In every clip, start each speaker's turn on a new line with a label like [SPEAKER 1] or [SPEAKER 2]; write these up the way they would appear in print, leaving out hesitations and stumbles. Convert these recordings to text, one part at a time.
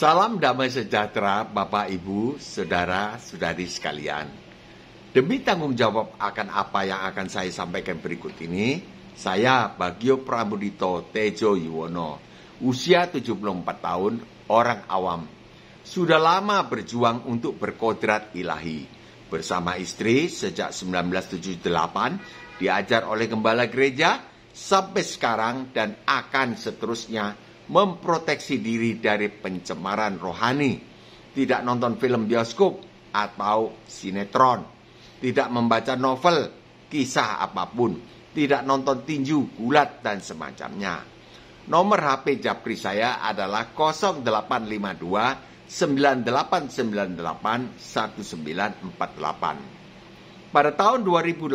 [SPEAKER 1] Salam damai sejahtera Bapak, Ibu, Saudara-saudari sekalian. Demi tanggung jawab akan apa yang akan saya sampaikan berikut ini, saya Bagio Prabudito Tejo Yuwono, usia 74 tahun, orang awam. Sudah lama berjuang untuk berkodrat ilahi. Bersama istri sejak 1978, diajar oleh gembala gereja, sampai sekarang dan akan seterusnya memproteksi diri dari pencemaran rohani, tidak nonton film bioskop atau sinetron, tidak membaca novel, kisah apapun, tidak nonton tinju, gulat, dan semacamnya. Nomor HP Japri saya adalah 0852 9898 1948. Pada tahun 2018,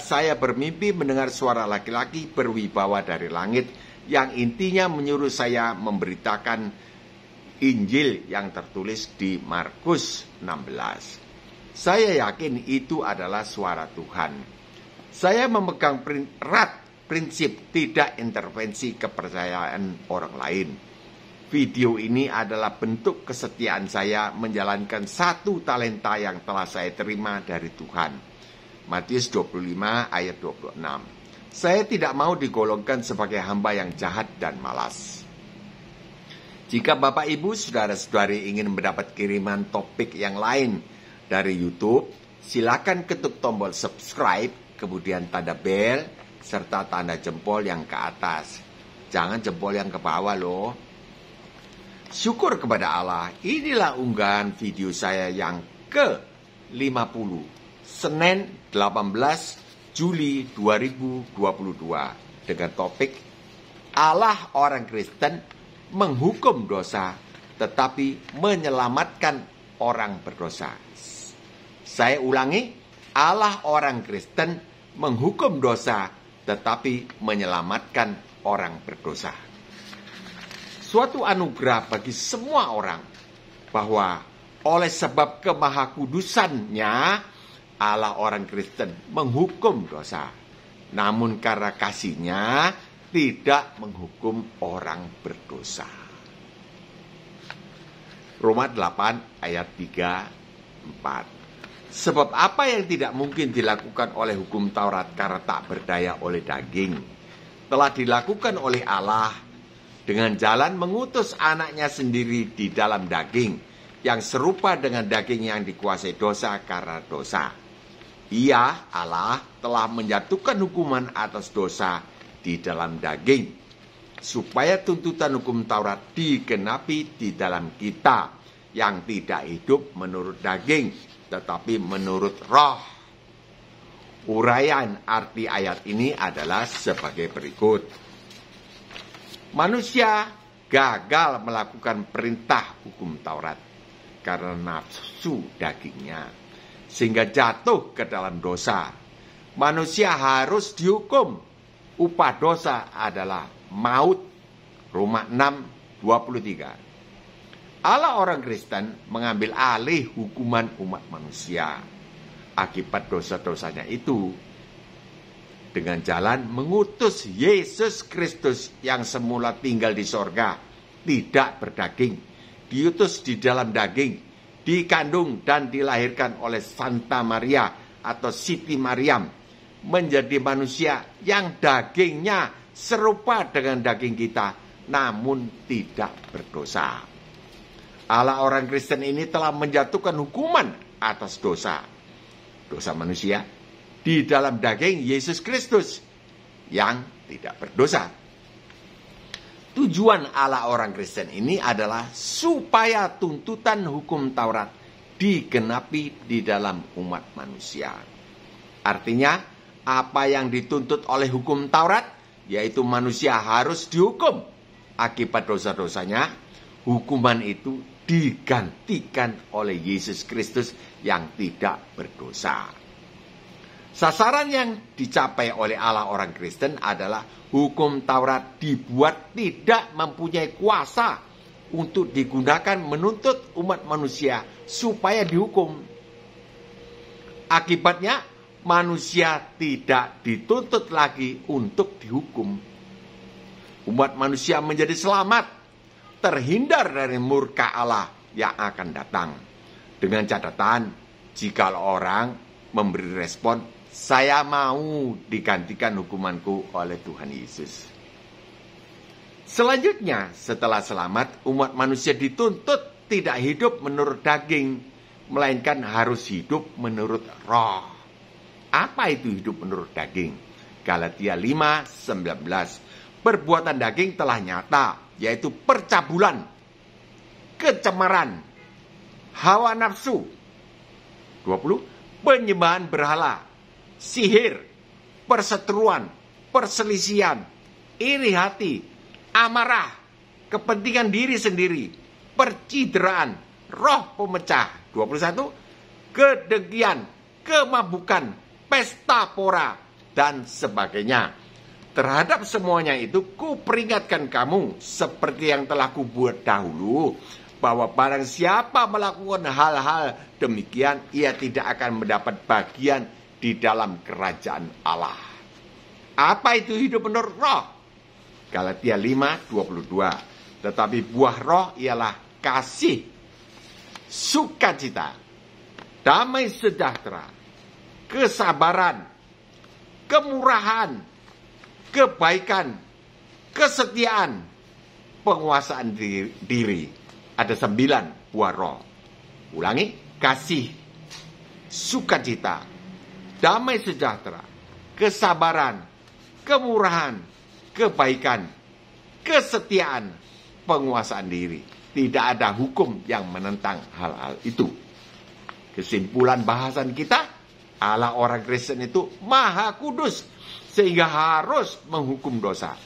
[SPEAKER 1] saya bermimpi mendengar suara laki-laki berwibawa dari langit yang intinya menyuruh saya memberitakan Injil yang tertulis di Markus 16. Saya yakin itu adalah suara Tuhan. Saya memegang erat prinsip tidak intervensi kepercayaan orang lain. Video ini adalah bentuk kesetiaan saya menjalankan satu talenta yang telah saya terima dari Tuhan. Matius 25 ayat 26. Saya tidak mau digolongkan sebagai hamba yang jahat dan malas. Jika Bapak, Ibu, Saudara-saudari ingin mendapat kiriman topik yang lain dari YouTube, silakan ketuk tombol subscribe, kemudian tanda bel, serta tanda jempol yang ke atas. Jangan jempol yang ke bawah loh. Syukur kepada Allah, inilah unggahan video saya yang ke-50. Senin 18 Juli 2022 dengan topik Allah orang Kristen menghukum dosa tetapi menyelamatkan orang berdosa. Saya ulangi, Allah orang Kristen menghukum dosa tetapi menyelamatkan orang berdosa. Suatu anugerah bagi semua orang bahwa oleh sebab kemahakudusannya Allah orang Kristen menghukum dosa, namun karena kasih-Nya tidak menghukum orang berdosa. Roma 8 ayat 3-4. Sebab apa yang tidak mungkin dilakukan oleh hukum Taurat karena tak berdaya oleh daging, telah dilakukan oleh Allah dengan jalan mengutus anaknya sendiri di dalam daging, yang serupa dengan daging yang dikuasai dosa karena dosa. Ia, Allah, telah menjatuhkan hukuman atas dosa di dalam daging, supaya tuntutan hukum Taurat digenapi di dalam kita, yang tidak hidup menurut daging, tetapi menurut roh. Uraian arti ayat ini adalah sebagai berikut. Manusia gagal melakukan perintah hukum Taurat karena nafsu dagingnya, sehingga jatuh ke dalam dosa. Manusia harus dihukum. Upah dosa adalah maut. Roma 6:23. Allah orang Kristen mengambil alih hukuman umat manusia akibat dosa-dosanya itu dengan jalan mengutus Yesus Kristus yang semula tinggal di sorga, tidak berdaging, diutus di dalam daging, dikandung dan dilahirkan oleh Santa Maria atau Siti Maryam, menjadi manusia yang dagingnya serupa dengan daging kita, namun tidak berdosa. Allah orang Kristen ini telah menjatuhkan hukuman atas dosa manusia di dalam daging Yesus Kristus yang tidak berdosa. Tujuan Allah orang Kristen ini adalah supaya tuntutan hukum Taurat digenapi di dalam umat manusia. Artinya, apa yang dituntut oleh hukum Taurat, yaitu manusia harus dihukum akibat dosa-dosanya, hukuman itu digantikan oleh Yesus Kristus yang tidak berdosa. Sasaran yang dicapai oleh Allah orang Kristen adalah hukum Taurat dibuat tidak mempunyai kuasa untuk digunakan menuntut umat manusia supaya dihukum. Akibatnya, manusia tidak dituntut lagi untuk dihukum. Umat manusia menjadi selamat. terhindar dari murka Allah yang akan datang. Dengan catatan, jika orang memberi respon, saya mau digantikan hukumanku oleh Tuhan Yesus. Selanjutnya, setelah selamat, umat manusia dituntut tidak hidup menurut daging, melainkan harus hidup menurut roh. Apa itu hidup menurut daging? Galatia 5:19. Perbuatan daging telah nyata, yaitu percabulan, kecemaran, hawa nafsu. 20. Penyembahan berhala, sihir, perseteruan, perselisihan, iri hati, amarah, kepentingan diri sendiri, percideraan, roh pemecah. 21. Kedengkian, kemabukan, pesta pora, dan sebagainya. Terhadap semuanya itu kuperingatkan kamu, seperti yang telah kubuat dahulu, bahwa barang siapa melakukan hal-hal demikian, ia tidak akan mendapat bagian di dalam kerajaan Allah. Apa itu hidup menurut roh? Galatia 5:22. Tetapi buah roh ialah kasih, sukacita, damai sejahtera, kesabaran, kemurahan, kebaikan, kesetiaan, penguasaan diri. Ada 9 buah roh. Ulangi, kasih, sukacita, damai sejahtera, kesabaran, kemurahan, kebaikan, kesetiaan, penguasaan diri. Tidak ada hukum yang menentang hal-hal itu. Kesimpulan bahasan kita, Allah orang Kristen itu maha kudus, sehingga harus menghukum dosa.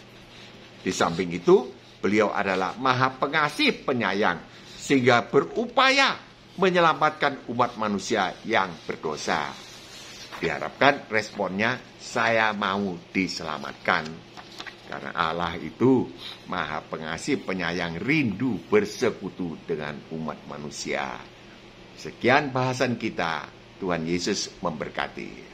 [SPEAKER 1] Di samping itu, beliau adalah maha pengasih penyayang, sehingga berupaya menyelamatkan umat manusia yang berdosa. Diharapkan responnya, saya mau diselamatkan. Karena Allah itu maha pengasih penyayang, rindu bersekutu dengan umat manusia. Sekian bahasan kita. Tuhan Yesus memberkati.